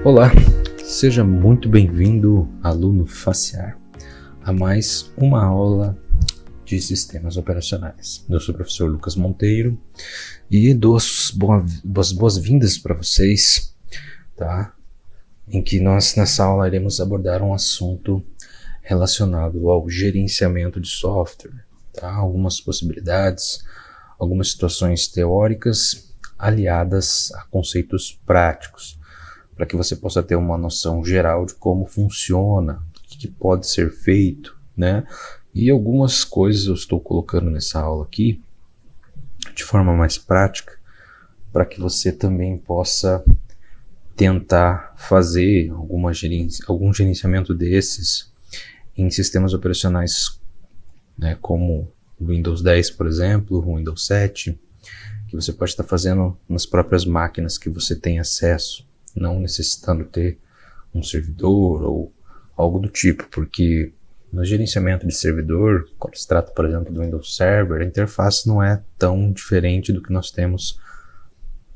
Olá, seja muito bem-vindo, aluno Facear, a mais uma aula de sistemas operacionais. Eu sou o professor Lucas Monteiro e dou as boas-vindas para vocês, tá? Em que nós nessa aula iremos abordar um assunto relacionado ao gerenciamento de software, tá? Algumas possibilidades, algumas situações teóricas aliadas a conceitos práticos, para que você possa ter uma noção geral de como funciona, o que pode ser feito, né? E algumas coisas eu estou colocando nessa aula aqui de forma mais prática, para que você também possa tentar fazer algum gerenciamento desses em sistemas operacionais, né, como o Windows 10, por exemplo, o Windows 7, que você pode estar fazendo nas próprias máquinas que você tem acesso, não necessitando ter um servidor ou algo do tipo, porque no gerenciamento de servidor, quando se trata, por exemplo, do Windows Server, a interface não é tão diferente do que nós temos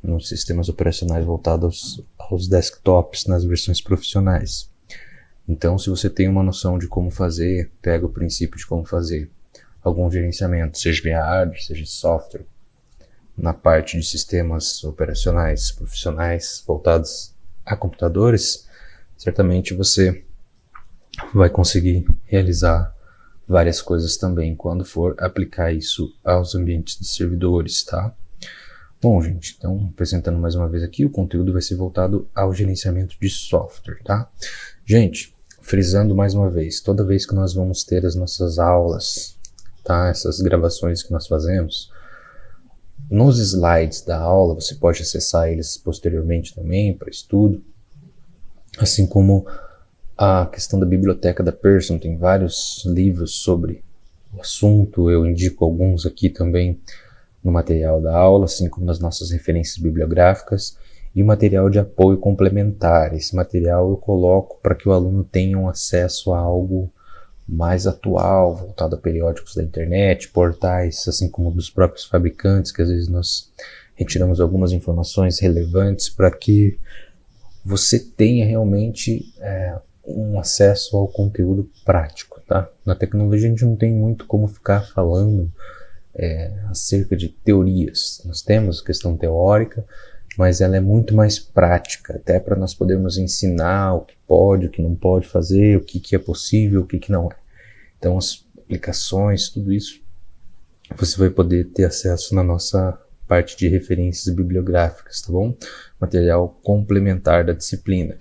nos sistemas operacionais voltados aos desktops nas versões profissionais. Então, se você tem uma noção de como fazer, pega o princípio de como fazer algum gerenciamento, seja via hardware, seja software, na parte de sistemas operacionais profissionais voltados a computadores, certamente você vai conseguir realizar várias coisas também quando for aplicar isso aos ambientes de servidores, tá? Bom, gente, então apresentando mais uma vez aqui, o conteúdo vai ser voltado ao gerenciamento de software, tá? Gente, frisando mais uma vez, toda vez que nós vamos ter as nossas aulas, tá? Essas gravações que nós fazemos, nos slides da aula, você pode acessar eles posteriormente também para estudo, assim como a questão da biblioteca da Pearson, tem vários livros sobre o assunto, eu indico alguns aqui também no material da aula, assim como nas nossas referências bibliográficas, e material de apoio complementar. Esse material eu coloco para que o aluno tenha um acesso a algo mais atual, voltado a periódicos da internet, portais, assim como dos próprios fabricantes, que às vezes nós retiramos algumas informações relevantes para que você tenha realmente um acesso ao conteúdo prático, tá? Na tecnologia a gente não tem muito como ficar falando acerca de teorias. Nós temos questão teórica, mas ela é muito mais prática, até para nós podermos ensinar o que pode, o que não pode fazer, o que é possível, o que não é. Então as aplicações, tudo isso, você vai poder ter acesso na nossa parte de referências bibliográficas, tá bom? Material complementar da disciplina.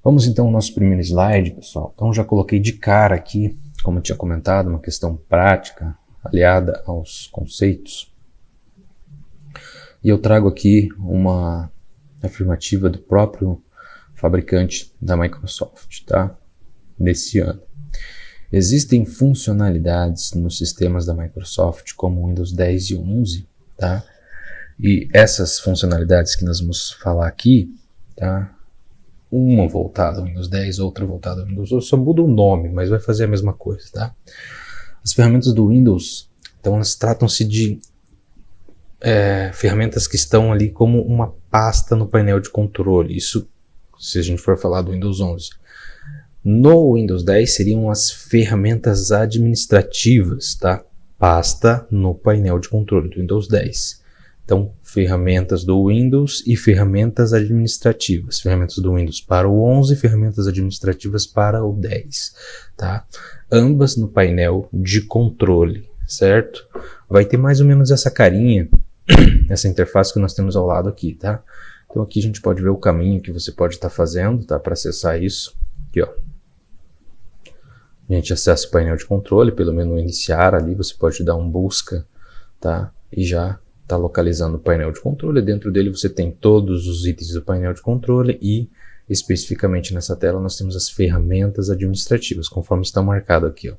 Vamos então ao nosso primeiro slide, pessoal. Então já coloquei de cara aqui, como eu tinha comentado, uma questão prática aliada aos conceitos. E eu trago aqui uma afirmativa do próprio fabricante da Microsoft, tá? Desse ano. Existem funcionalidades nos sistemas da Microsoft, como o Windows 10 e 11, tá? E essas funcionalidades que nós vamos falar aqui, tá? Uma voltada ao Windows 10, outra voltada ao Windows 11, só muda o nome, mas vai fazer a mesma coisa, tá? As ferramentas do Windows, então elas tratam-se de ferramentas que estão ali como uma pasta no painel de controle. Isso, se a gente for falar do Windows 11. No Windows 10 seriam as ferramentas administrativas, tá? Pasta no painel de controle do Windows 10. Então, ferramentas do Windows e ferramentas administrativas. Ferramentas do Windows para o 11 e ferramentas administrativas para o 10, tá? Ambas no painel de controle, certo? Vai ter mais ou menos essa carinha, essa interface que nós temos ao lado aqui, tá? Então aqui a gente pode ver o caminho que você pode estar fazendo, tá? Para acessar isso. Aqui, ó. A gente acessa o painel de controle, pelo menu iniciar ali, você pode dar um busca, tá? E já está localizando o painel de controle. Dentro dele você tem todos os itens do painel de controle e, especificamente nessa tela, nós temos as ferramentas administrativas, conforme está marcado aqui, ó.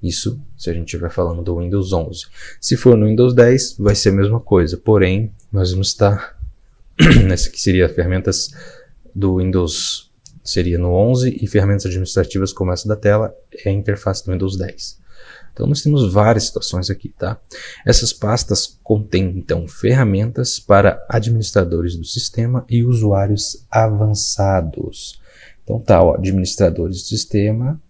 Isso se a gente estiver falando do Windows 11. Se for no Windows 10, vai ser a mesma coisa, porém, nós vamos estar nessa que seria ferramentas do Windows, seria no 11, e ferramentas administrativas como essa da tela é a interface do Windows 10. Então nós temos várias situações aqui, tá? Essas pastas contêm então ferramentas para administradores do sistema e usuários avançados. Então tá, ó, administradores do sistema,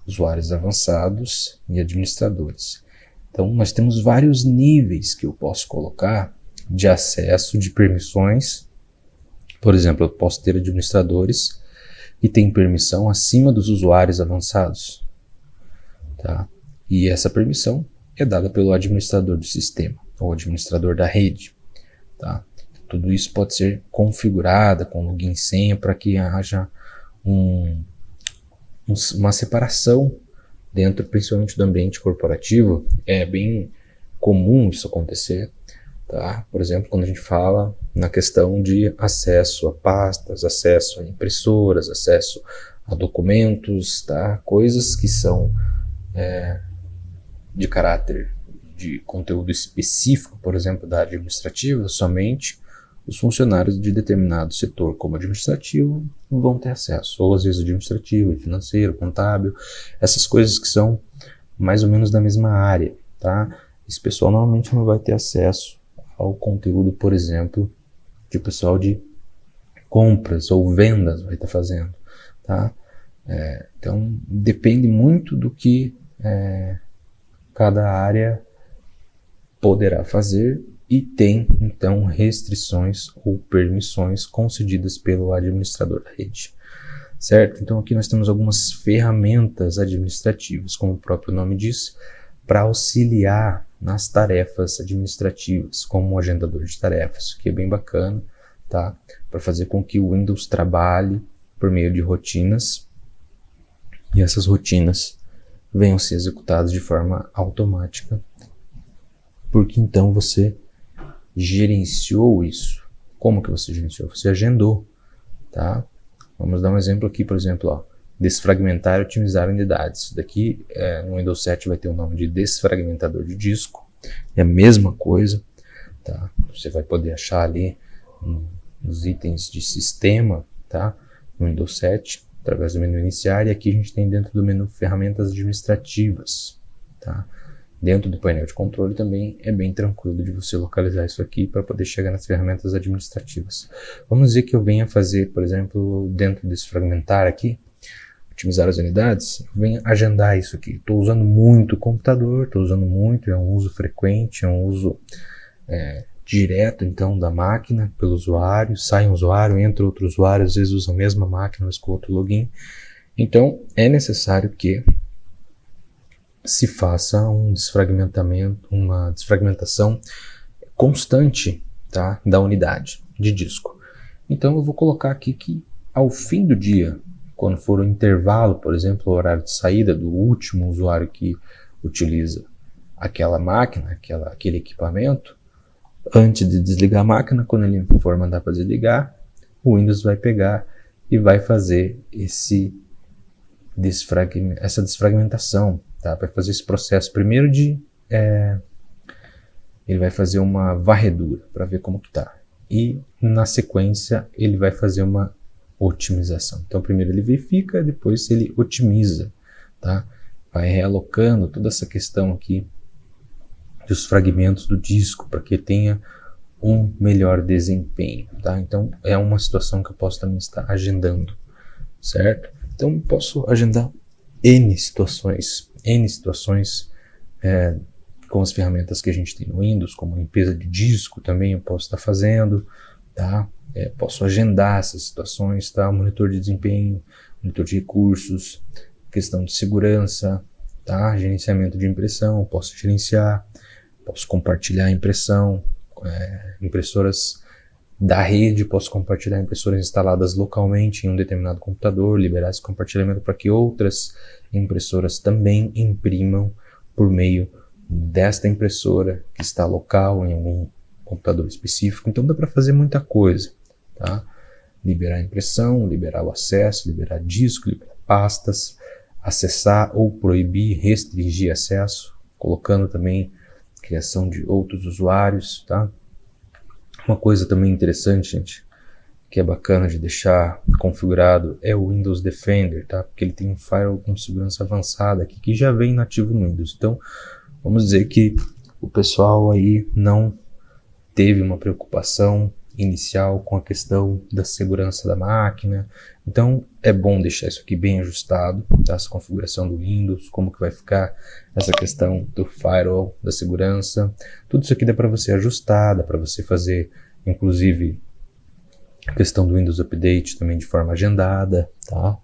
usuários avançados e administradores. Então nós temos vários níveis que eu posso colocar de acesso, de permissões. Por exemplo, eu posso ter administradores que têm permissão acima dos usuários avançados, tá? E essa permissão é dada pelo administrador do sistema, ou administrador da rede, tá? Tudo isso pode ser configurado com login e senha para que haja uma separação dentro, principalmente do ambiente corporativo. É bem comum isso acontecer, tá? Por exemplo, quando a gente fala na questão de acesso a pastas, acesso a impressoras, acesso a documentos, tá? Coisas que são de caráter de conteúdo específico, por exemplo, da área administrativa, somente os funcionários de determinado setor como administrativo vão ter acesso, ou às vezes administrativo, financeiro, contábil, essas coisas que são mais ou menos da mesma área, tá? Esse pessoal normalmente não vai ter acesso ao conteúdo, por exemplo, que o pessoal de compras ou vendas vai estar fazendo, tá? Então depende muito do que cada área poderá fazer e tem então restrições ou permissões concedidas pelo administrador da rede, certo? Então aqui nós temos algumas ferramentas administrativas, como o próprio nome diz, para auxiliar nas tarefas administrativas, como um agendador de tarefas. Isso aqui é bem bacana, tá? Para fazer com que o Windows trabalhe por meio de rotinas e essas rotinas venham ser executadas de forma automática, porque então você gerenciou isso. Como que você gerenciou? Você agendou, tá? Vamos dar um exemplo aqui, por exemplo, ó, desfragmentar e otimizar unidades. Isso daqui no Windows 7 vai ter o nome de desfragmentador de disco. É a mesma coisa, tá? Você vai poder achar ali nos itens de sistema, tá? No Windows 7, através do menu iniciar, e aqui a gente tem dentro do menu ferramentas administrativas, tá? Dentro do painel de controle também é bem tranquilo de você localizar isso aqui para poder chegar nas ferramentas administrativas. Vamos dizer que eu venha fazer, por exemplo, dentro desse fragmentar aqui, otimizar as unidades, eu venho agendar isso aqui. Estou usando muito o computador, estou usando muito, é um uso frequente, é um uso direto então da máquina pelo usuário, sai um usuário, entra outro usuário, às vezes usa a mesma máquina, mas com outro login. Então é necessário que se faça um desfragmentamento, uma desfragmentação constante, tá, da unidade de disco. Então eu vou colocar aqui que ao fim do dia, quando for o intervalo, por exemplo, o horário de saída do último usuário que utiliza aquela máquina, aquele equipamento, antes de desligar a máquina, quando ele for mandar para desligar, o Windows vai pegar e vai fazer essa desfragmentação, tá? Vai fazer esse processo primeiro ele vai fazer uma varredura para ver como que tá, e na sequência ele vai fazer uma otimização. Então primeiro ele verifica, depois ele otimiza, tá? Vai realocando toda essa questão aqui dos fragmentos do disco para que tenha um melhor desempenho, tá? Então é uma situação que eu posso também estar agendando, certo? Então eu posso agendar N situações com as ferramentas que a gente tem no Windows, como limpeza de disco também eu posso estar fazendo, tá? Posso agendar essas situações, tá? Monitor de desempenho, monitor de recursos, questão de segurança, tá? Gerenciamento de impressão, posso gerenciar, posso compartilhar a impressão, impressoras da rede, posso compartilhar impressoras instaladas localmente em um determinado computador, liberar esse compartilhamento para que outras impressoras também imprimam por meio desta impressora que está local em algum computador específico. Então dá para fazer muita coisa, tá? Liberar a impressão, liberar o acesso, liberar disco, liberar pastas, acessar ou proibir, restringir acesso, colocando também criação de outros usuários, tá? Uma coisa também interessante, gente, que é bacana de deixar configurado é o Windows Defender, tá? Porque ele tem um firewall com segurança avançada aqui, que já vem nativo no Windows. Então, vamos dizer que o pessoal aí não teve uma preocupação inicial com a questão da segurança da máquina. Então, é bom deixar isso aqui bem ajustado, tá? Essa configuração do Windows, como que vai ficar essa questão do firewall, da segurança. Tudo isso aqui dá para você ajustar, dá para você fazer, inclusive, a questão do Windows Update também de forma agendada, tá?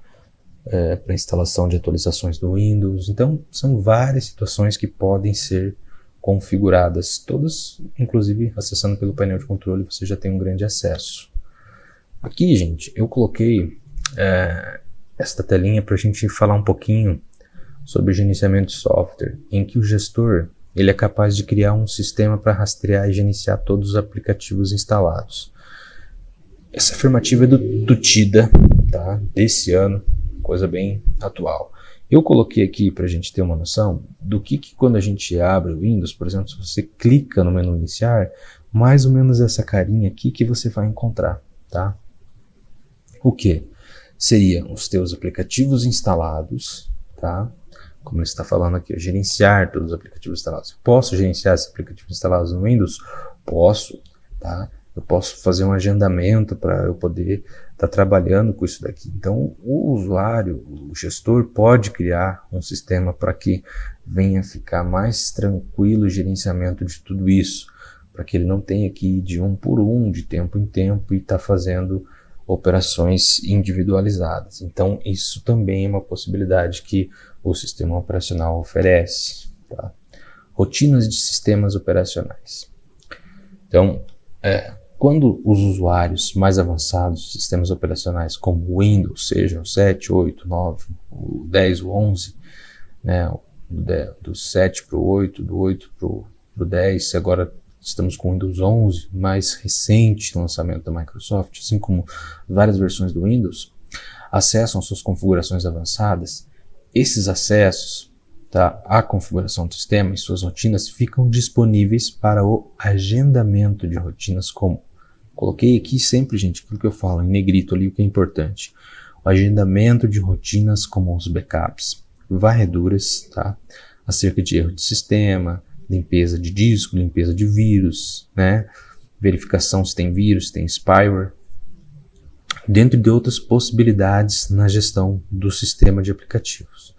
Para instalação de atualizações do Windows. Então, são várias situações que podem ser configuradas, todas, inclusive, acessando pelo painel de controle, você já tem um grande acesso. Aqui, gente, eu coloquei esta telinha para a gente falar um pouquinho sobre gerenciamento de software, em que o gestor ele é capaz de criar um sistema para rastrear e gerenciar todos os aplicativos instalados. Essa afirmativa é do TIDA, tá? Desse ano, coisa bem atual. Eu coloquei aqui para a gente ter uma noção do que quando a gente abre o Windows, por exemplo, se você clica no menu iniciar, mais ou menos essa carinha aqui que você vai encontrar, tá? O que? Seriam os teus aplicativos instalados, tá? Como ele está falando aqui, gerenciar todos os aplicativos instalados. Posso gerenciar esses aplicativos instalados no Windows? Posso, tá? Eu posso fazer um agendamento para eu poder estar trabalhando com isso daqui. Então, o usuário, o gestor, pode criar um sistema para que venha ficar mais tranquilo o gerenciamento de tudo isso, para que ele não tenha que ir de um por um, de tempo em tempo, e estar fazendo operações individualizadas. Então, isso também é uma possibilidade que o sistema operacional oferece, tá? Rotinas de sistemas operacionais. Então, quando os usuários mais avançados de sistemas operacionais, como o Windows, sejam 7, 8, 9, o 10, o 11, né, do 7 para o 8, do 8 para o 10, agora estamos com o Windows 11, mais recente lançamento da Microsoft, assim como várias versões do Windows, acessam suas configurações avançadas. Esses acessos, tá, à configuração do sistema e suas rotinas ficam disponíveis para o agendamento de rotinas, como coloquei aqui sempre, gente, aquilo que eu falo em negrito ali, o que é importante. O agendamento de rotinas como os backups, varreduras, tá, acerca de erro de sistema, limpeza de disco, limpeza de vírus, né, verificação se tem vírus, se tem spyware, dentro de outras possibilidades na gestão do sistema de aplicativos.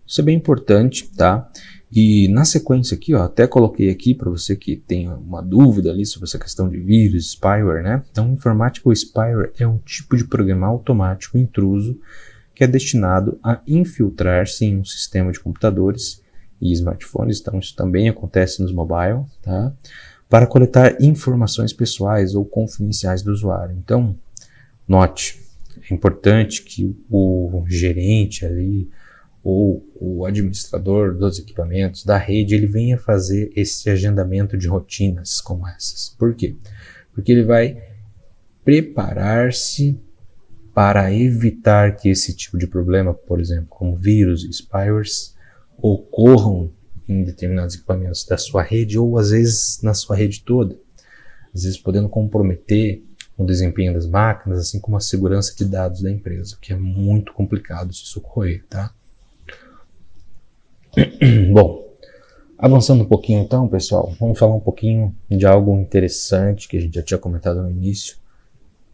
Isso é bem importante, tá? E na sequência aqui, ó, até coloquei aqui para você que tem uma dúvida ali sobre essa questão de vírus, spyware, né? Então, informática ou spyware é um tipo de programa automático intruso que é destinado a infiltrar-se em um sistema de computadores e smartphones, então isso também acontece nos mobile, tá? Para coletar informações pessoais ou confidenciais do usuário. Então, note, é importante que o gerente ali, ou o administrador dos equipamentos, da rede, ele venha fazer esse agendamento de rotinas como essas. Por quê? Porque ele vai preparar-se para evitar que esse tipo de problema, por exemplo, como vírus e spywares, ocorram em determinados equipamentos da sua rede, ou às vezes na sua rede toda, às vezes podendo comprometer o desempenho das máquinas, assim como a segurança de dados da empresa, que é muito complicado se isso ocorrer, tá? Bom, avançando um pouquinho então, pessoal, vamos falar um pouquinho de algo interessante que a gente já tinha comentado no início,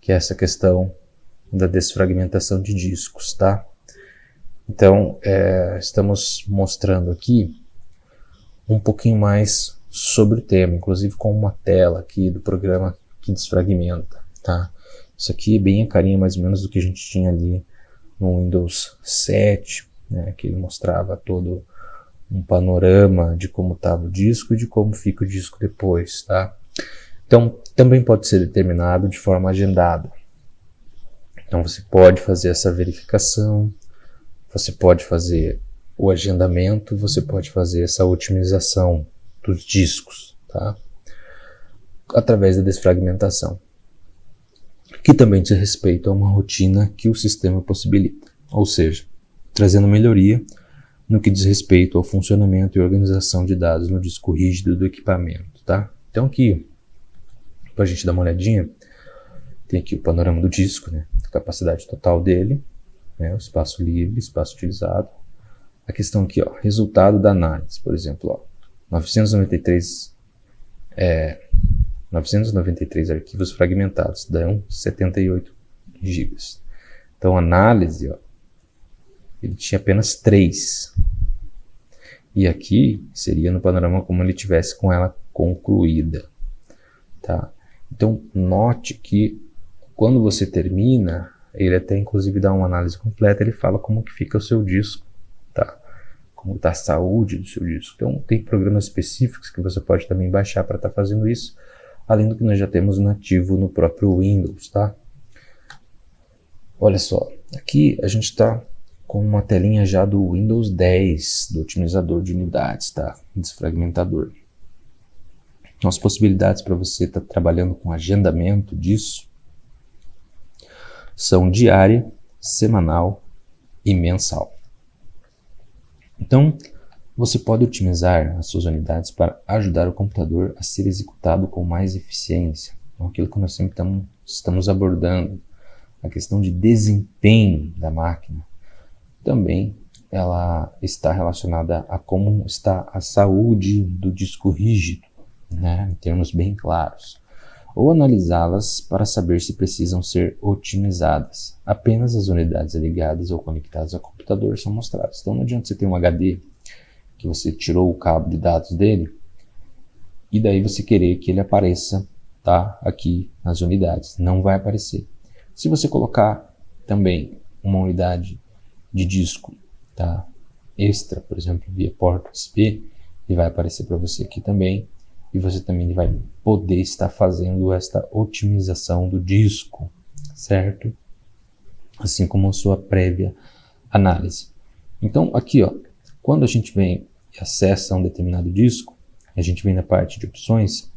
que é essa questão da desfragmentação de discos, tá? Então, estamos mostrando aqui um pouquinho mais sobre o tema, inclusive com uma tela aqui do programa que desfragmenta, tá? Isso aqui é bem a carinha mais ou menos do que a gente tinha ali no Windows 7, né, que ele mostrava todo um panorama de como estava o disco e de como fica o disco depois, tá? Então, também pode ser determinado de forma agendada. Então, você pode fazer essa verificação, você pode fazer o agendamento, você pode fazer essa otimização dos discos, tá? Através da desfragmentação, que também diz respeito a uma rotina que o sistema possibilita, ou seja, trazendo melhoria no que diz respeito ao funcionamento e organização de dados no disco rígido do equipamento, tá? Então aqui, para a gente dar uma olhadinha, tem aqui o panorama do disco, né? A capacidade total dele, né? O espaço livre, espaço utilizado. A questão aqui, ó, resultado da análise, por exemplo, ó, 993 arquivos fragmentados, dão 78 GB. Então, a análise, ó, ele tinha apenas 3. E aqui seria no panorama como ele tivesse com ela concluída, tá? Então, note que quando você termina, ele até inclusive dá uma análise completa, ele fala como que fica o seu disco, tá? Como está a saúde do seu disco. Então, tem programas específicos que você pode também baixar para estar fazendo isso, além do que nós já temos nativo no próprio Windows, tá? Olha só, aqui a gente está com uma telinha já do Windows 10, do otimizador de unidades, tá? Desfragmentador. Então, as possibilidades para você estar trabalhando com agendamento disso são diária, semanal e mensal. Então, você pode otimizar as suas unidades para ajudar o computador a ser executado com mais eficiência. Então, aquilo que nós sempre estamos abordando, a questão de desempenho da máquina, também ela está relacionada a como está a saúde do disco rígido, né, em termos bem claros. Ou analisá-las para saber se precisam ser otimizadas. Apenas as unidades ligadas ou conectadas ao computador são mostradas. Então não adianta você ter um HD que você tirou o cabo de dados dele e daí você querer que ele apareça, tá, aqui nas unidades. Não vai aparecer. Se você colocar também uma unidade de disco, tá, extra, por exemplo, via porta USB, ele vai aparecer para você aqui também. E você também vai poder estar fazendo esta otimização do disco, certo? Assim como a sua prévia análise. Então, aqui, ó, quando a gente vem e acessa um determinado disco, a gente vem na parte de opções,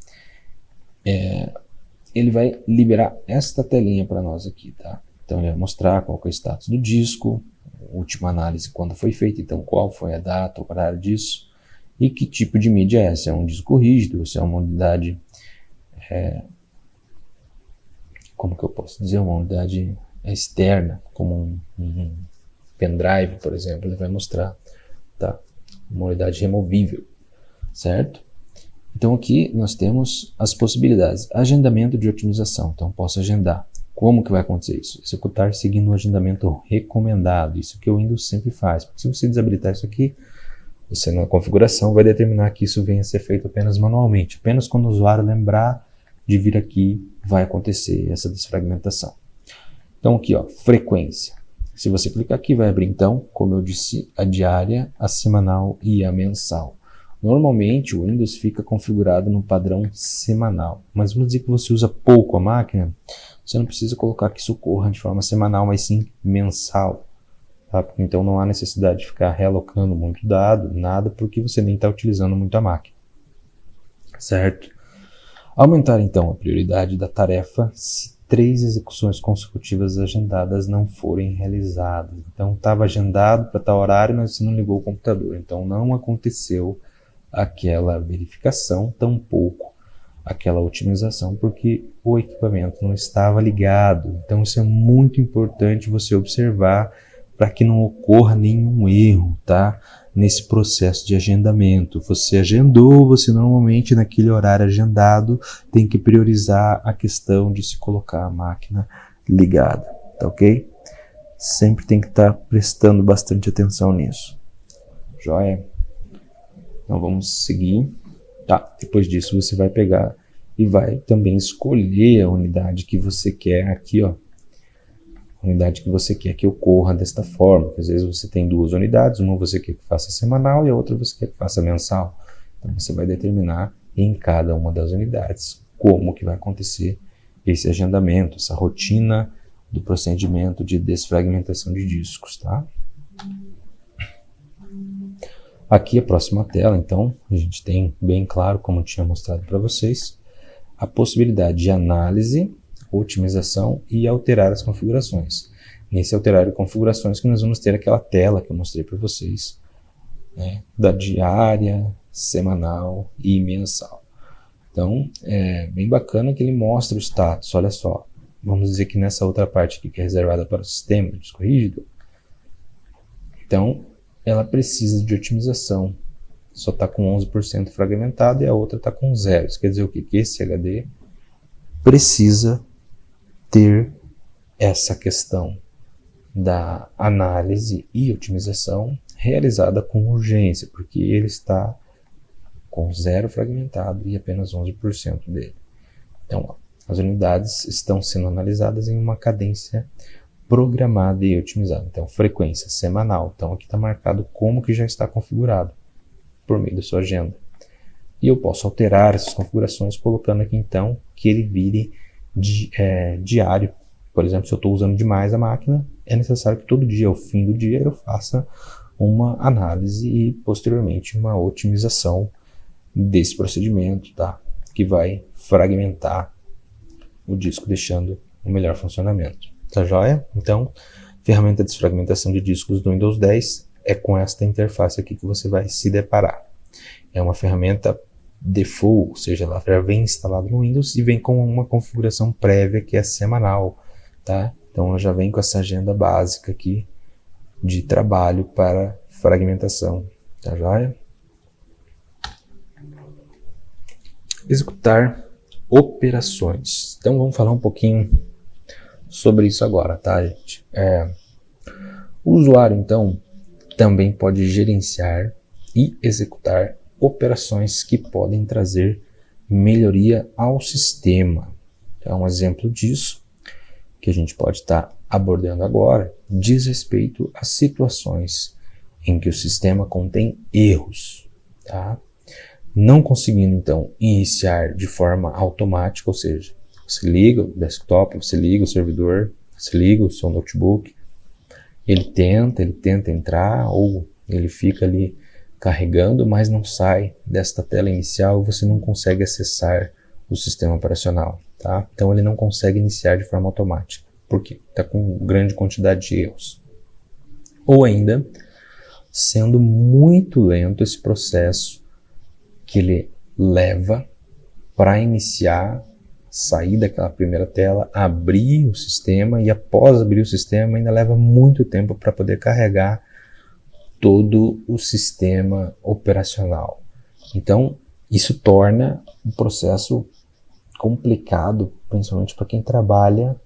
ele vai liberar esta telinha para nós aqui, tá? Então, ele vai mostrar qual que é o status do disco, a última análise quando foi feita, então qual foi a data, o horário disso, e que tipo de mídia é essa? É um disco rígido, se é uma unidade, como que eu posso dizer, uma unidade externa, como um pendrive, por exemplo, ele vai mostrar, tá? Uma unidade removível, certo? Então aqui nós temos as possibilidades. Agendamento de otimização, então posso agendar. Como que vai acontecer isso? Executar seguindo o agendamento recomendado, isso que o Windows sempre faz, porque se você desabilitar isso aqui, você na configuração vai determinar que isso venha a ser feito apenas manualmente. Apenas quando o usuário lembrar de vir aqui, vai acontecer essa desfragmentação. Então aqui, ó, frequência. Se você clicar aqui, vai abrir então, como eu disse, a diária, a semanal e a mensal. Normalmente o Windows fica configurado no padrão semanal. Mas vamos dizer que você usa pouco a máquina, você não precisa colocar que isso ocorra de forma semanal, mas sim mensal. Tá? Então não há necessidade de ficar realocando muito dado, nada, porque você nem está utilizando muito a máquina. Certo? Aumentar então a prioridade da tarefa se 3 execuções consecutivas agendadas não forem realizadas. Então estava agendado para tal horário, mas você não ligou o computador. Então não aconteceu aquela verificação, tampouco aquela otimização, porque o equipamento não estava ligado. Então isso é muito importante você observar para que não ocorra nenhum erro, tá? Nesse processo de agendamento. Você agendou, você normalmente naquele horário agendado tem que priorizar a questão de se colocar a máquina ligada, tá ok? Sempre tem que estar prestando bastante atenção nisso. Joia? Então vamos seguir. Tá, depois disso você vai pegar e vai também escolher a unidade que você quer aqui, ó. Unidade que você quer que ocorra desta forma, porque às vezes você tem 2 unidades, uma você quer que faça semanal e a outra você quer que faça mensal. Então você vai determinar em cada uma das unidades como que vai acontecer esse agendamento, essa rotina do procedimento de desfragmentação de discos, tá? Aqui a próxima tela, então, a gente tem bem claro, como eu tinha mostrado para vocês, a possibilidade de análise, otimização e alterar as configurações. Nesse alterar as configurações que nós vamos ter aquela tela que eu mostrei para vocês, né, da diária, semanal e mensal. Então, é bem bacana que ele mostra o status, olha só, vamos dizer que nessa outra parte aqui que é reservada para o sistema, disco rígido, então ela precisa de otimização. Só está com 11% fragmentado e a outra está com 0. Isso quer dizer o quê? Que esse HD precisa ter essa questão da análise e otimização realizada com urgência, porque ele está com 0 fragmentado e apenas 11% dele. Então, ó, as unidades estão sendo analisadas em uma cadência programada e otimizada. Então, frequência semanal. Então, aqui está marcado como que já está configurado por meio da sua agenda. E eu posso alterar essas configurações colocando aqui, então, que ele vire diário. Por exemplo, se eu estou usando demais a máquina, é necessário que todo dia, ao fim do dia, eu faça uma análise e, posteriormente, uma otimização desse procedimento, tá? Que vai fragmentar o disco, deixando o melhor funcionamento. Tá joia? Então, ferramenta de desfragmentação de discos do Windows 10 é com esta interface aqui que você vai se deparar. É uma ferramenta default, ou seja, ela já vem instalada no Windows e vem com uma configuração prévia que é semanal, tá? Então ela já vem com essa agenda básica aqui de trabalho para fragmentação, tá joia? Executar operações. Então vamos falar um pouquinho sobre isso agora, tá, gente? O usuário, então, também pode gerenciar e executar operações que podem trazer melhoria ao sistema. Então, um exemplo disso que a gente pode estar abordando agora diz respeito a situações em que o sistema contém erros, tá? Não conseguindo, então, iniciar de forma automática, ou seja, você liga o desktop, você liga o servidor, você liga o seu notebook, ele tenta entrar, ou ele fica ali carregando, mas não sai desta tela inicial, você não consegue acessar o sistema operacional, tá? Então ele não consegue iniciar de forma automática. Por quê? Está com grande quantidade de erros. Ou ainda, sendo muito lento esse processo que ele leva para iniciar, sair daquela primeira tela, abrir o sistema, e após abrir o sistema ainda leva muito tempo para poder carregar todo o sistema operacional. Então, isso torna o processo complicado, principalmente para quem trabalha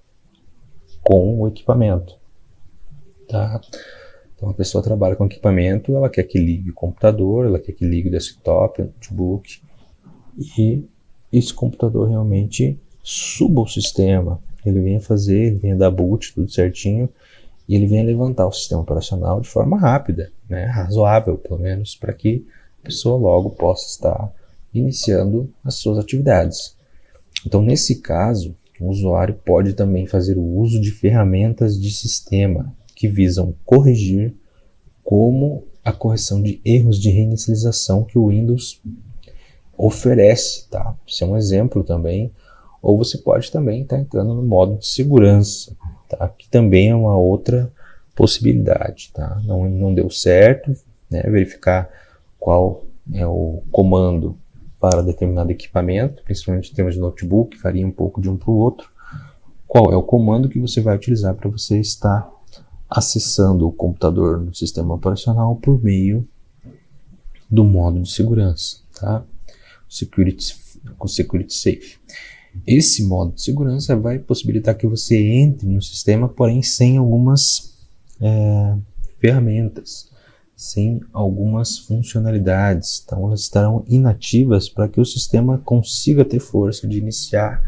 com o equipamento, tá? Então, a pessoa trabalha com equipamento, ela quer que ligue o computador, ela quer que ligue o desktop, o notebook, e esse computador realmente suba o sistema. Ele venha dar boot, tudo certinho, e ele venha levantar o sistema operacional de forma rápida, né, razoável, pelo menos, para que a pessoa logo possa estar iniciando as suas atividades. Então, nesse caso, o usuário pode também fazer o uso de ferramentas de sistema que visam corrigir, como a correção de erros de reinicialização que o Windows oferece, tá? Isso é um exemplo também. Ou você pode também estar entrando no modo de segurança, tá? Que também é uma outra possibilidade, tá? Não deu certo, né? Verificar qual é o comando para determinado equipamento, principalmente em termos de notebook, varia um pouco de um para o outro. Qual é o comando que você vai utilizar para você estar acessando o computador no sistema operacional por meio do modo de segurança, tá? Security Safe. Esse modo de segurança vai possibilitar que você entre no sistema, porém sem algumas ferramentas, sem algumas funcionalidades. Então elas estarão inativas para que o sistema consiga ter força de iniciar,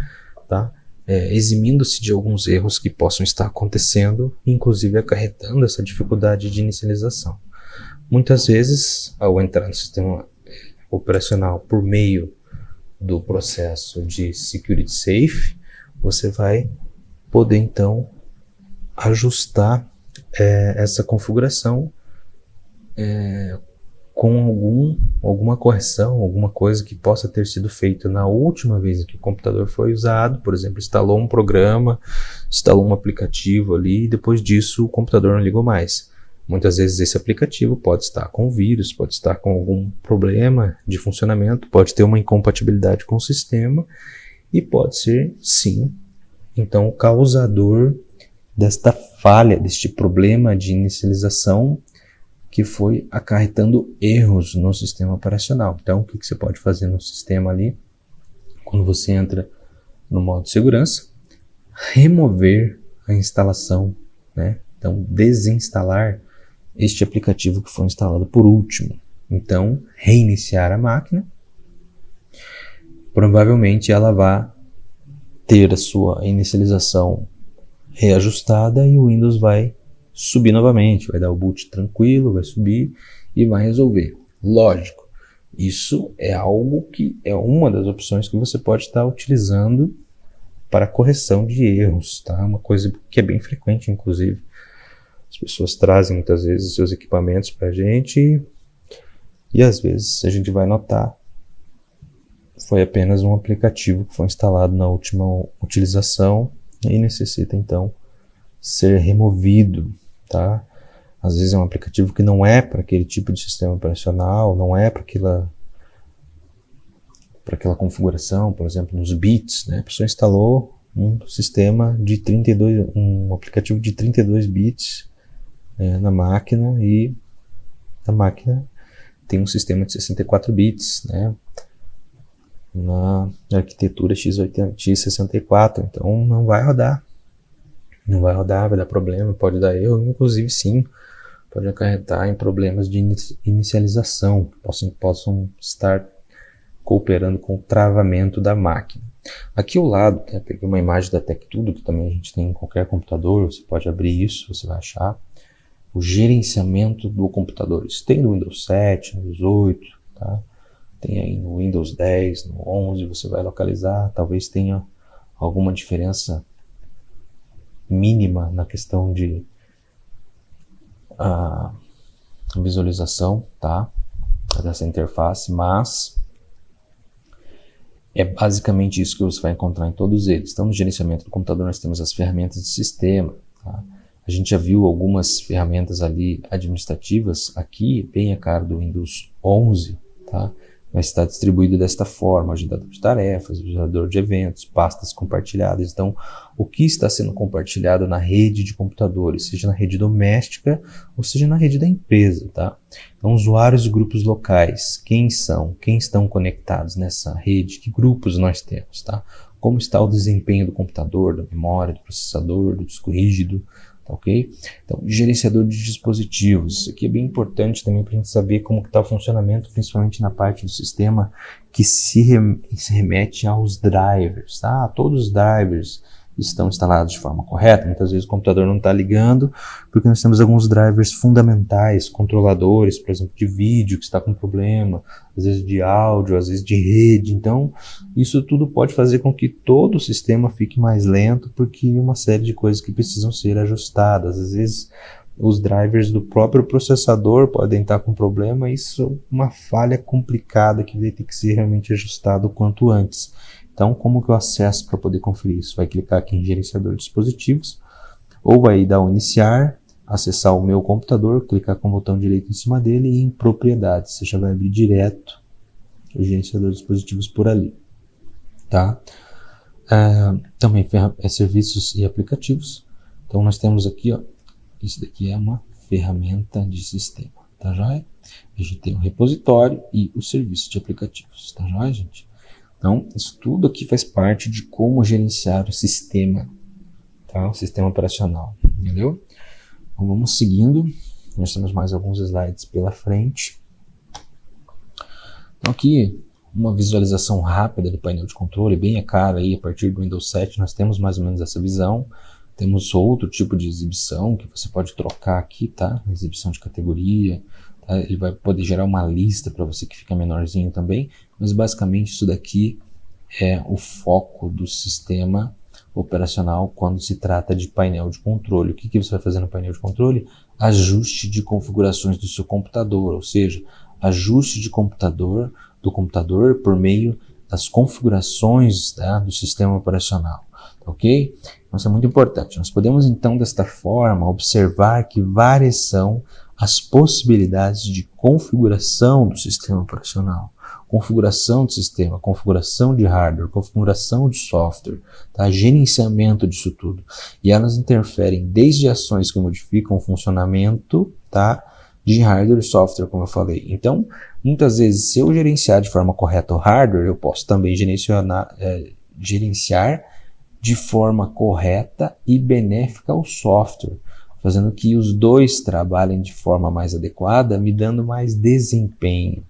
tá? Eximindo-se de alguns erros que possam estar acontecendo, inclusive acarretando essa dificuldade de inicialização. Muitas vezes, ao entrar no sistema operacional por meio do processo de Security Safe, você vai poder então ajustar essa configuração com alguma correção, alguma coisa que possa ter sido feita na última vez que o computador foi usado. Por exemplo, instalou um programa, instalou um aplicativo ali, e depois disso o computador não ligou mais. Muitas vezes esse aplicativo pode estar com vírus, pode estar com algum problema de funcionamento, pode ter uma incompatibilidade com o sistema, e pode ser, sim, então o causador desta falha, deste problema de inicialização que foi acarretando erros no sistema operacional. Então, o que você pode fazer no sistema ali, quando você entra no modo de segurança? Remover a instalação, né? Então, desinstalar este aplicativo que foi instalado por último. Então, reiniciar a máquina. Provavelmente ela vai ter a sua inicialização reajustada e o Windows vai subir novamente, vai dar o boot tranquilo, vai subir e vai resolver. Lógico, isso é algo que é uma das opções que você pode estar utilizando para correção de erros, tá? Uma coisa que é bem frequente, inclusive. As pessoas trazem muitas vezes seus equipamentos para a gente e às vezes a gente vai notar foi apenas um aplicativo que foi instalado na última utilização e necessita então ser removido, tá? Às vezes é um aplicativo que não é para aquele tipo de sistema operacional, não é para aquela configuração, por exemplo, nos bits, né? A pessoa instalou um sistema de 32, um aplicativo de 32 bits na máquina e a máquina tem um sistema de 64 bits, né? Na arquitetura x64, então não vai rodar, vai dar problema, pode dar erro, inclusive sim, pode acarretar em problemas de inicialização, possam estar cooperando com o travamento da máquina. Aqui ao lado, né, peguei uma imagem da TechTudo, que também a gente tem em qualquer computador, você pode abrir isso, você vai achar o gerenciamento do computador. Isso tem no Windows 7, no Windows 8, tá? Tem aí no Windows 10, no 11, você vai localizar, talvez tenha alguma diferença mínima na questão de visualização, tá? Dessa interface, mas é basicamente isso que você vai encontrar em todos eles. Então, no gerenciamento do computador nós temos as ferramentas de sistema, tá? A gente já viu algumas ferramentas ali administrativas, aqui bem a cara do Windows 11, tá? Vai estar distribuído desta forma: agendador de tarefas, agendador de eventos, pastas compartilhadas. Então, o que está sendo compartilhado na rede de computadores, seja na rede doméstica ou seja na rede da empresa, tá? Então, usuários de grupos locais, quem estão conectados nessa rede, que grupos nós temos, tá? Como está o desempenho do computador, da memória, do processador, do disco rígido, tá ok? Então, gerenciador de dispositivos, isso aqui é bem importante também para a gente saber como está o funcionamento, principalmente na parte do sistema que se remete aos drivers, tá? Todos os drivers estão instalados de forma correta. Muitas vezes o computador não está ligando porque nós temos alguns drivers fundamentais, controladores, por exemplo, de vídeo que está com problema, às vezes de áudio, às vezes de rede. Então, isso tudo pode fazer com que todo o sistema fique mais lento, porque uma série de coisas que precisam ser ajustadas. Às vezes os drivers do próprio processador podem estar com problema, e isso é uma falha complicada que vai ter que ser realmente ajustado o quanto antes. Então, como que eu acesso para poder conferir isso? Vai clicar aqui em gerenciador de dispositivos, ou vai dar o iniciar, acessar o meu computador, clicar com o botão direito em cima dele e em propriedades. Você já vai abrir direto o gerenciador de dispositivos por ali, tá? Também serviços e aplicativos. Então, nós temos aqui, ó, isso daqui é uma ferramenta de sistema, tá joia? A gente tem o repositório e o serviço de aplicativos, tá joia, gente? Então, isso tudo aqui faz parte de como gerenciar o sistema, tá? O sistema operacional, entendeu? Então, vamos seguindo. Nós temos mais alguns slides pela frente. Então, aqui, uma visualização rápida do painel de controle, bem a cara aí, a partir do Windows 7, nós temos mais ou menos essa visão. Temos outro tipo de exibição que você pode trocar aqui, tá? Exibição de categoria. Tá? Ele vai poder gerar uma lista para você que fica menorzinho também, mas basicamente isso daqui é o foco do sistema operacional quando se trata de painel de controle. O que você vai fazer no painel de controle? Ajuste de configurações do seu computador, ou seja, ajuste de do computador por meio das configurações, tá, do sistema operacional, ok? Então isso é muito importante. Nós podemos então desta forma observar que várias são as possibilidades de configuração do sistema operacional. configuração de sistema, configuração de hardware, configuração de software, tá? Gerenciamento disso tudo. E elas interferem desde ações que modificam o funcionamento, tá? De hardware e software, como eu falei. Então, muitas vezes, se eu gerenciar de forma correta o hardware, eu posso também gerenciar de forma correta e benéfica o software, fazendo que os dois trabalhem de forma mais adequada, me dando mais desempenho,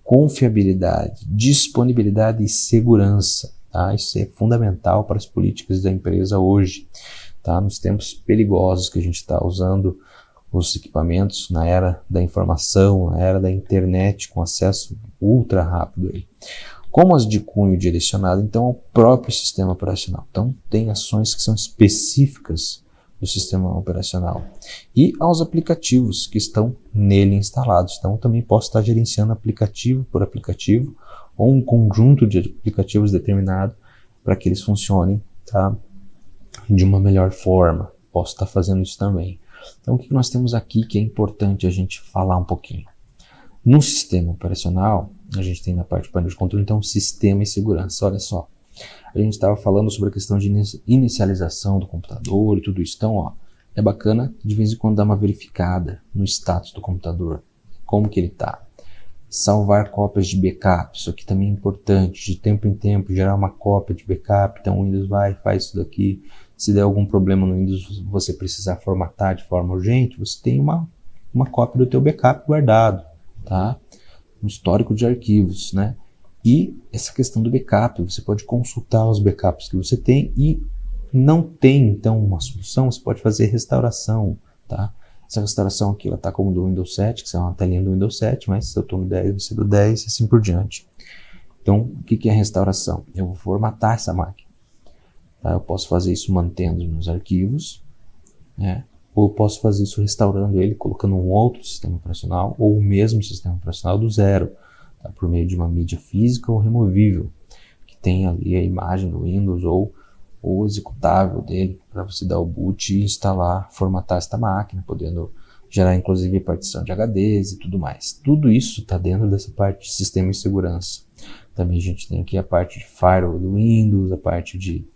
confiabilidade, disponibilidade e segurança. Tá? Isso é fundamental para as políticas da empresa hoje, tá? Nos tempos perigosos que a gente está usando os equipamentos na era da informação, na era da internet, com acesso ultra rápido aí. Como as de cunho direcionado, então, ao próprio sistema operacional. Então, tem ações que são específicas do sistema operacional e aos aplicativos que estão nele instalados. Então, também posso estar gerenciando aplicativo por aplicativo ou um conjunto de aplicativos determinado para que eles funcionem, tá, de uma melhor forma. Posso estar fazendo isso também. Então, o que nós temos aqui que é importante a gente falar um pouquinho? No sistema operacional, a gente tem na parte de painel de controle, então, sistema e segurança. Olha só, a gente estava falando sobre a questão de inicialização do computador e tudo isso. Então, ó, é bacana de vez em quando dar uma verificada no status do computador, como que ele está. Salvar cópias de backup, isso aqui também é importante, de tempo em tempo, gerar uma cópia de backup. Então, o Windows vai, faz isso daqui. Se der algum problema no Windows, você precisar formatar de forma urgente, você tem uma cópia do teu backup guardado, tá? Um histórico de arquivos, né? E essa questão do backup, você pode consultar os backups que você tem e não tem, então, uma solução, você pode fazer restauração, tá? Essa restauração aqui, ela está como do Windows 7, que é uma telinha do Windows 7, mas se eu estou no 10, vai ser do 10 e assim por diante. Então, o que é restauração? Eu vou formatar essa máquina. Tá? Eu posso fazer isso mantendo os meus arquivos, né? Ou eu posso fazer isso restaurando ele, colocando um outro sistema operacional, ou o mesmo sistema operacional do zero, tá? Por meio de uma mídia física ou removível, que tem ali a imagem do Windows ou o executável dele, para você dar o boot e instalar, formatar esta máquina, podendo gerar inclusive partição de HDs e tudo mais. Tudo isso está dentro dessa parte de sistema de segurança. Também a gente tem aqui a parte de firewall do Windows, a parte de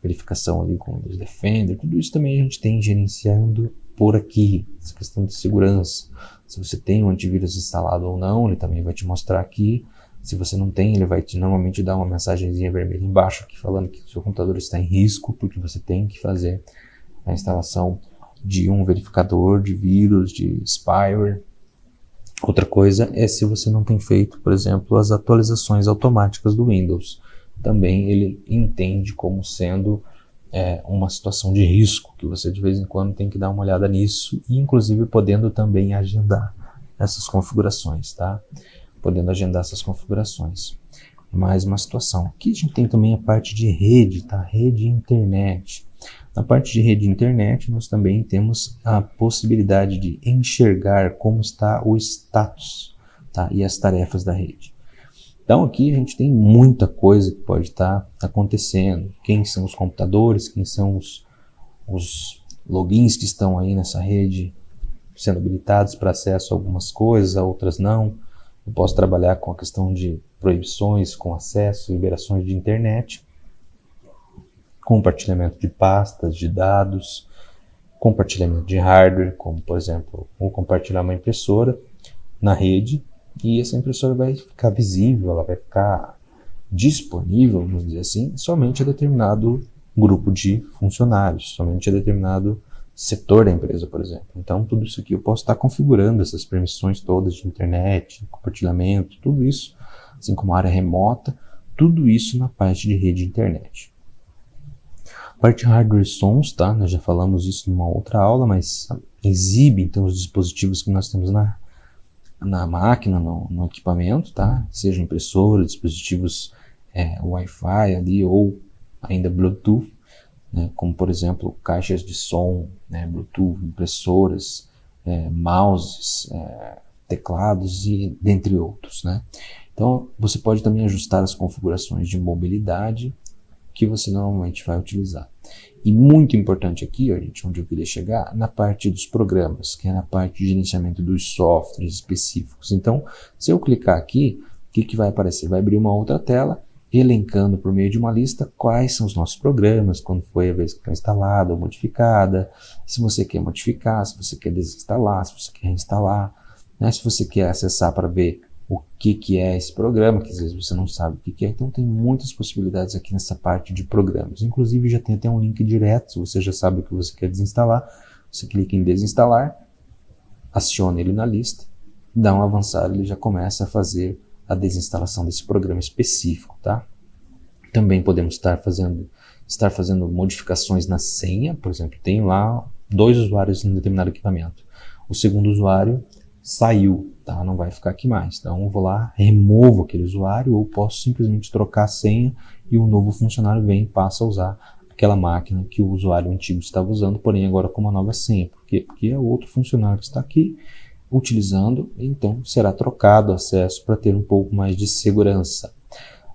verificação ali com o Windows Defender, tudo isso também a gente tem gerenciando por aqui, essa questão de segurança. Se você tem um antivírus instalado ou não, ele também vai te mostrar aqui. Se você não tem, ele vai normalmente dar uma mensagenzinha vermelha embaixo aqui falando que o seu computador está em risco, porque você tem que fazer a instalação de um verificador de vírus, de spyware. Outra coisa é se você não tem feito, por exemplo, as atualizações automáticas do Windows. Também ele entende como sendo uma situação de risco, que você de vez em quando tem que dar uma olhada nisso, e inclusive podendo também agendar essas configurações, tá? Podendo agendar essas configurações. Mais uma situação. Aqui a gente tem também a parte de rede, tá? Rede e internet. Na parte de rede e internet, nós também temos a possibilidade de enxergar como está o status, tá? E as tarefas da rede. Então aqui a gente tem muita coisa que pode estar acontecendo. Quem são os computadores, quem são os logins que estão aí nessa rede sendo habilitados para acesso a algumas coisas, a outras não. Eu posso trabalhar com a questão de proibições com acesso, liberações de internet, compartilhamento de pastas, de dados, compartilhamento de hardware, como por exemplo, vou compartilhar uma impressora na rede e essa impressora vai ficar visível, ela vai ficar disponível, vamos dizer assim, somente a determinado grupo de funcionários, somente a determinado setor da empresa, por exemplo. Então, tudo isso aqui eu posso estar configurando, essas permissões todas de internet, compartilhamento, tudo isso, assim como a área remota, tudo isso na parte de rede e internet. Parte de hardware e sons, tá? Nós já falamos isso numa outra aula, mas exibe então os dispositivos que nós temos na máquina, no equipamento, tá? Seja impressora, dispositivos Wi-Fi ali ou ainda Bluetooth, né? Como por exemplo caixas de som, né? Bluetooth, impressoras, mouses, teclados e dentre outros, né? Então você pode também ajustar as configurações de mobilidade que você normalmente vai utilizar. E muito importante aqui, gente, onde eu queria chegar, na parte dos programas, que é na parte de gerenciamento dos softwares específicos. Então, se eu clicar aqui, que vai aparecer? Vai abrir uma outra tela, elencando por meio de uma lista quais são os nossos programas, quando foi a vez que foi instalada ou modificada, se você quer modificar, se você quer desinstalar, se você quer reinstalar, né? Se você quer acessar para ver o que é esse programa, que às vezes você não sabe o que é. Então tem muitas possibilidades aqui nessa parte de programas. Inclusive já tem até um link direto, se você já sabe o que você quer desinstalar, você clica em desinstalar, aciona ele na lista, dá um avançado, ele já começa a fazer a desinstalação desse programa específico, tá? Também podemos estar fazendo modificações na senha, por exemplo, tem lá 2 usuários em um determinado equipamento. O segundo usuário saiu, tá? Não vai ficar aqui mais. Então eu vou lá, removo aquele usuário, ou posso simplesmente trocar a senha e um novo funcionário vem e passa a usar aquela máquina que o usuário antigo estava usando, porém agora com uma nova senha. Por quê? Porque é outro funcionário que está aqui utilizando, então será trocado o acesso para ter um pouco mais de segurança.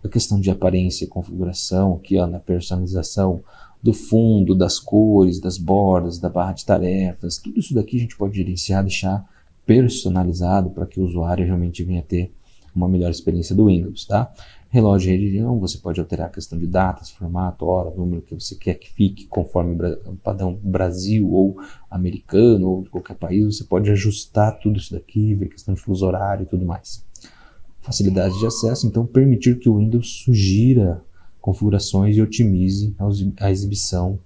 A questão de aparência e configuração, aqui ó, na personalização do fundo, das cores, das bordas, da barra de tarefas, tudo isso daqui a gente pode gerenciar, deixar personalizado para que o usuário realmente venha ter uma melhor experiência do Windows, tá? Relógio de região, você pode alterar a questão de datas, formato, hora, número que você quer que fique conforme o padrão Brasil ou americano ou de qualquer país, você pode ajustar tudo isso daqui, ver questão de fuso horário e tudo mais. Facilidade de acesso, então permitir que o Windows sugira configurações e otimize a exibição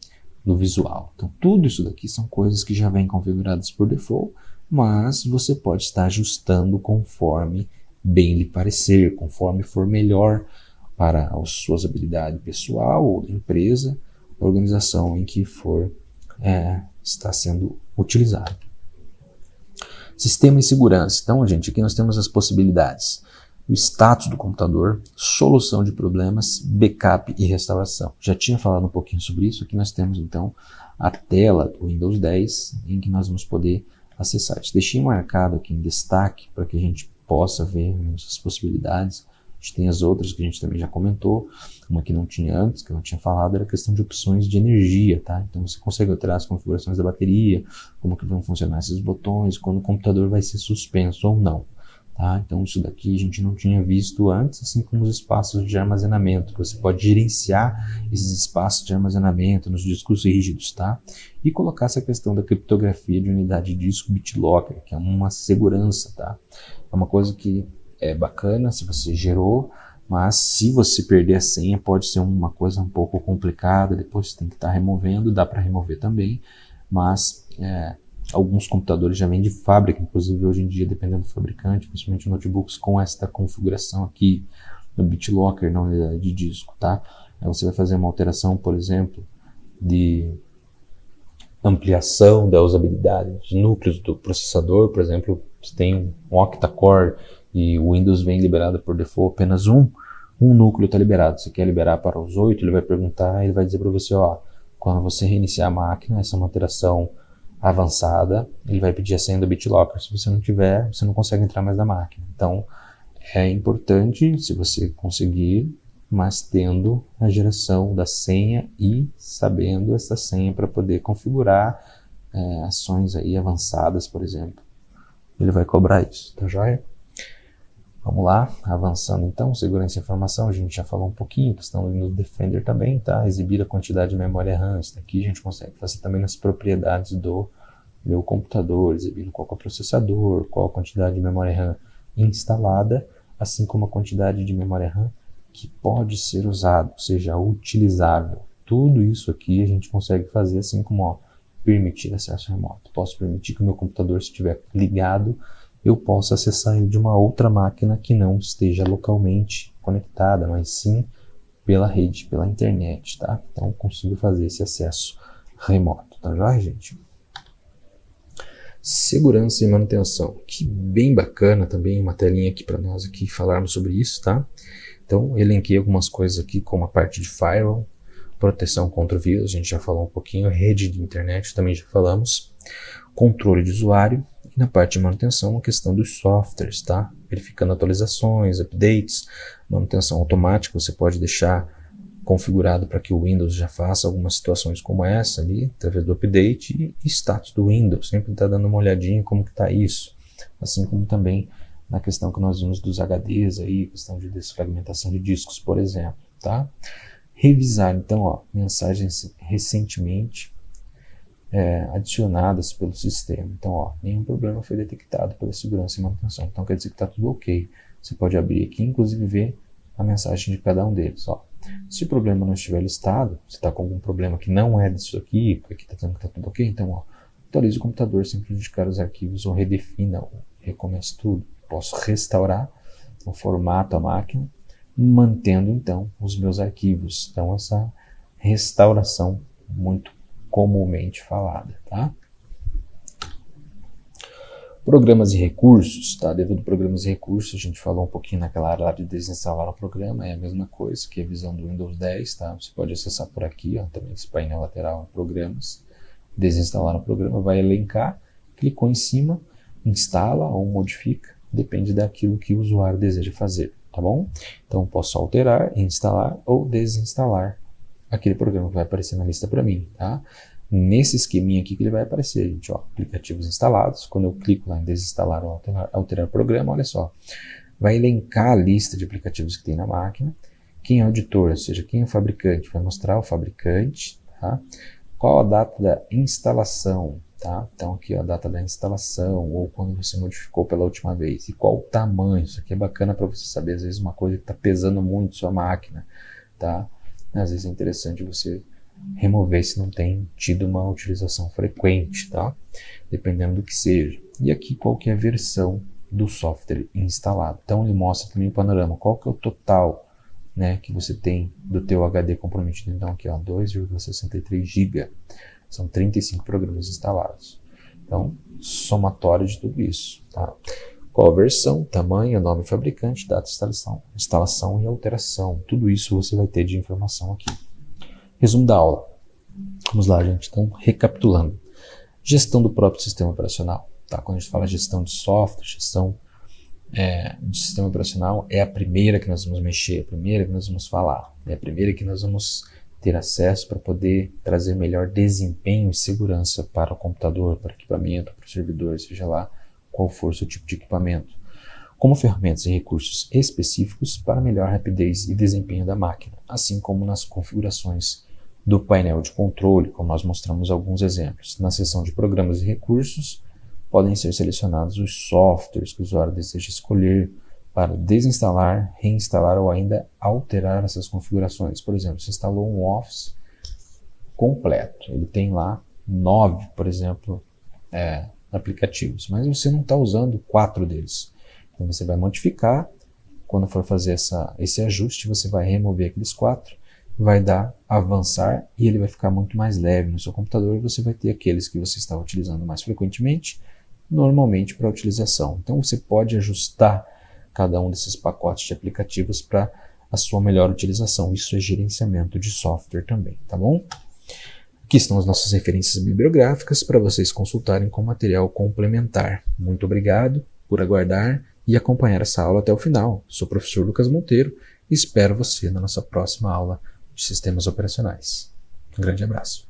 do visual. Então tudo isso daqui são coisas que já vêm configuradas por default, mas você pode estar ajustando conforme bem lhe parecer, conforme for melhor para a sua habilidade pessoal ou da empresa, organização em que for está sendo utilizado. Sistema e segurança. Então, gente, aqui nós temos as possibilidades. O status do computador, solução de problemas, backup e restauração. Já tinha falado um pouquinho sobre isso. Aqui nós temos, então, a tela do Windows 10, em que nós vamos poder acessar. Deixei marcado aqui em destaque para que a gente possa ver as possibilidades. A gente tem as outras que a gente também já comentou. Uma que não tinha antes, que eu não tinha falado, era a questão de opções de energia, tá? Então você consegue alterar as configurações da bateria, como que vão funcionar esses botões, quando o computador vai ser suspenso ou não. Tá? Então isso daqui a gente não tinha visto antes, assim como os espaços de armazenamento. Você pode gerenciar esses espaços de armazenamento nos discos rígidos, tá? E colocar essa questão da criptografia de unidade de disco BitLocker, que é uma segurança, tá? É uma coisa que é bacana se você gerou, mas se você perder a senha pode ser uma coisa um pouco complicada, depois você tem que estar removendo, dá para remover também, mas alguns computadores já vêm de fábrica, inclusive hoje em dia, dependendo do fabricante, principalmente notebooks com esta configuração aqui no BitLocker na unidade de disco, tá? Aí você vai fazer uma alteração, por exemplo, de ampliação da usabilidade de núcleos do processador, por exemplo, você tem um octa-core e o Windows vem liberado por default apenas um núcleo está liberado. Você quer liberar para os 8, ele vai perguntar, ele vai dizer para você, ó, quando você reiniciar a máquina, essa é uma alteração avançada, ele vai pedir a senha do BitLocker. Se você não tiver, você não consegue entrar mais na máquina. Então, é importante, se você conseguir, mas tendo a geração da senha e sabendo essa senha para poder configurar ações aí avançadas, por exemplo. Ele vai cobrar isso, tá joia? Vamos lá, avançando então, segurança e informação, a gente já falou um pouquinho, questão do Windows Defender também, tá? Exibir a quantidade de memória RAM, isso daqui a gente consegue fazer também nas propriedades do meu computador, exibir qual é o processador, qual a quantidade de memória RAM instalada, assim como a quantidade de memória RAM que pode ser usado, ou seja, utilizável. Tudo isso aqui a gente consegue fazer assim como, ó, permitir acesso remoto. Posso permitir que o meu computador, se estiver ligado, eu possa acessar ele de uma outra máquina que não esteja localmente conectada, mas sim pela rede, pela internet, tá? Então eu consigo fazer esse acesso remoto, tá joia, gente? Segurança e manutenção, que bem bacana também, uma telinha aqui para nós aqui falarmos sobre isso, tá? Então elenquei algumas coisas aqui, como a parte de firewall, proteção contra o vírus, a gente já falou um pouquinho, rede de internet também já falamos, controle de usuário, e na parte de manutenção a questão dos softwares, tá? Verificando atualizações, updates, manutenção automática, você pode deixar configurado para que o Windows já faça algumas situações como essa ali, através do update, e status do Windows, sempre está dando uma olhadinha como que está isso, assim como também na questão que nós vimos dos HDs aí, questão de desfragmentação de discos, por exemplo, tá? Revisar, então, ó, mensagens recentemente adicionadas pelo sistema. Então, ó, nenhum problema foi detectado pela segurança e manutenção. Então, quer dizer que está tudo ok. Você pode abrir aqui, inclusive, ver a mensagem de cada um deles. Ó. Se o problema não estiver listado, você está com algum problema que não é disso aqui, aqui está dizendo que está tudo ok, então, ó, atualize o computador sem prejudicar os arquivos ou redefina ou recomece tudo. Posso restaurar o formato a máquina, mantendo, então, os meus arquivos. Então, essa restauração muito comumente falada, tá? Programas e recursos, tá? Dentro do programas e recursos, a gente falou um pouquinho naquela área lá de desinstalar o programa, é a mesma coisa que a visão do Windows 10, tá? Você pode acessar por aqui, ó, também esse painel lateral, programas, desinstalar o programa, vai elencar, clicou em cima, instala ou modifica, depende daquilo que o usuário deseja fazer, tá bom? Então, posso alterar, instalar ou desinstalar aquele programa que vai aparecer na lista para mim, tá? Nesse esqueminha aqui que ele vai aparecer, gente, ó, aplicativos instalados. Quando eu clico lá em desinstalar ou alterar programa, olha só, vai elencar a lista de aplicativos que tem na máquina. Quem é o editor, ou seja, quem é o fabricante, vai mostrar o fabricante, tá? Qual a data da instalação, tá? Então aqui ó, a data da instalação, ou quando você modificou pela última vez, e qual o tamanho. Isso aqui é bacana para você saber, às vezes uma coisa que está pesando muito sua máquina, tá? Às vezes é interessante você remover se não tem tido uma utilização frequente, tá? Dependendo do que seja. E aqui qual que é a versão do software instalado. Então ele mostra também o panorama, qual que é o total, né, que você tem do teu HD comprometido. Então aqui ó, 2,63 GB. São 35 programas instalados. Então, somatório de tudo isso, tá? Qual a versão, tamanho, nome fabricante, data de instalação e alteração. Tudo isso você vai ter de informação aqui. Resumo da aula. Vamos lá, gente. Então, recapitulando. Gestão do próprio sistema operacional. Tá? Quando a gente fala gestão de software, gestão de sistema operacional, é a primeira que nós vamos mexer, a primeira que nós vamos falar, é a primeira que nós vamos ter acesso para poder trazer melhor desempenho e segurança para o computador, para o equipamento, para o servidor, seja lá qual for o seu tipo de equipamento, como ferramentas e recursos específicos para melhor rapidez e desempenho da máquina, assim como nas configurações do painel de controle, como nós mostramos alguns exemplos. Na seção de programas e recursos, podem ser selecionados os softwares que o usuário deseja escolher para desinstalar, reinstalar ou ainda alterar essas configurações. Por exemplo, você instalou um Office completo, ele tem lá 9, por exemplo, aplicativos, mas você não está usando 4 deles. Então você vai modificar, quando for fazer esse ajuste, você vai remover aqueles 4, vai dar avançar e ele vai ficar muito mais leve no seu computador e você vai ter aqueles que você está utilizando mais frequentemente, normalmente para utilização. Então você pode ajustar cada um desses pacotes de aplicativos para a sua melhor utilização. Isso é gerenciamento de software também, tá bom? Aqui estão as nossas referências bibliográficas para vocês consultarem com material complementar. Muito obrigado por aguardar e acompanhar essa aula até o final. Sou o professor Lucas Monteiro e espero você na nossa próxima aula de sistemas operacionais. Um grande abraço.